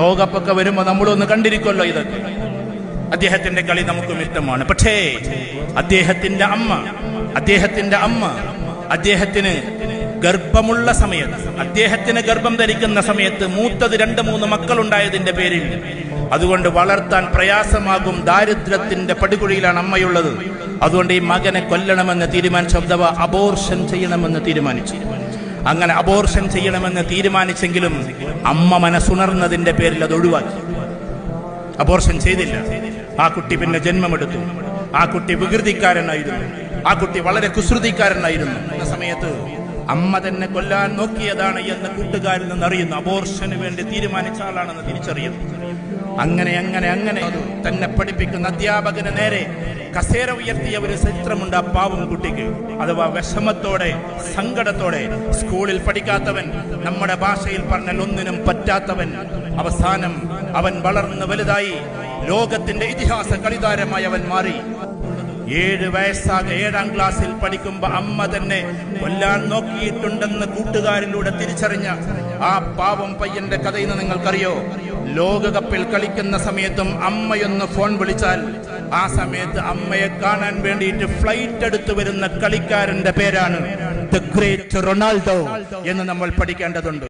ലോകകപ്പൊക്കെ വരുമ്പോൾ നമ്മളൊന്ന് കണ്ടിരിക്കുമല്ലോ ഇതൊക്കെ. അദ്ദേഹത്തിന്റെ കളി നമുക്കും ഇഷ്ടമാണ്. പക്ഷേ അദ്ദേഹത്തിന്റെ അമ്മ അദ്ദേഹത്തിന് ഗർഭമുള്ള സമയത്ത്, അദ്ദേഹത്തിന് ഗർഭം ധരിക്കുന്ന സമയത്ത് മൂത്തത് 2-3 മക്കളുണ്ടായതിന്റെ പേരിൽ അതുകൊണ്ട് വളർത്താൻ പ്രയാസമാകും, ദാരിദ്ര്യത്തിന്റെ പടുകുഴിയിലാണ് അമ്മയുള്ളത്. അതുകൊണ്ട് ഈ മകനെ കൊല്ലണമെന്ന് തീരുമാനിച്ചു, അഥവാ അബോർഷൻ ചെയ്യണമെന്ന് തീരുമാനിച്ചു. അങ്ങനെ അബോർഷൻ ചെയ്യണമെന്ന് തീരുമാനിച്ചെങ്കിലും അമ്മ മനസ്സുണർന്നതിന്റെ പേരിൽ അത് ഒഴിവാക്കി. അബോർഷൻ ചെയ്തില്ല. ആ കുട്ടി പിന്നെ ജന്മമെടുത്തു. ആ കുട്ടി വികൃതിക്കാരനായിരുന്നു. ആ കുട്ടി വളരെ കുസൃതിക്കാരനായിരുന്നു. എന്ന സമയത്ത് അമ്മ തന്നെ കൊല്ലാൻ നോക്കിയതാണ് എന്ന് കൂട്ടുകാരിൽ നിന്ന് അറിയുന്നു. അബോർഷന് വേണ്ടി തീരുമാനിച്ച ആളാണെന്ന് തിരിച്ചറിയുന്നു. അങ്ങനെ തന്നെ പഠിപ്പിക്കുന്ന അധ്യാപകന് നേരെ കസേര ഉയർത്തിയ ഒരു ചിത്രമുണ്ട് ആ പാവം കുട്ടിക്ക്. അഥവാ വിഷമത്തോടെ, സങ്കടത്തോടെ, സ്കൂളിൽ പഠിക്കാത്തവൻ, നമ്മുടെ ഭാഷയിൽ പറഞ്ഞാൽ ഒന്നിനും പറ്റാത്തവൻ, അവസാനം അവൻ വളർന്ന് വലുതായി ലോകത്തിന്റെ ഇതിഹാസ കളിതാരമായി അവൻ മാറി. 7 വയസ്സാകെ 7ാം ക്ലാസ്സിൽ പഠിക്കുമ്പോ അമ്മ തന്നെ കൊല്ലാൻ നോക്കിയിട്ടുണ്ടെന്ന് കൂട്ടുകാരിലൂടെ തിരിച്ചറിഞ്ഞ ആ പാവം പയ്യന്റെ കഥയിന്ന് നിങ്ങൾക്കറിയോ? ലോകകപ്പിൽ കളിക്കുന്ന സമയത്തും അമ്മയൊന്ന് ഫോൺ വിളിച്ചാൽ ആ സമയത്ത് അമ്മയെ കാണാൻ വേണ്ടിയിട്ട് ഫ്ലൈറ്റ് എടുത്തു വരുന്ന കളിക്കാരന്റെ പേരാണ് ദ ഗ്രേറ്റ് റൊണാൾഡോ എന്ന് നമ്മൾ പഠിക്കേണ്ടതുണ്ട്.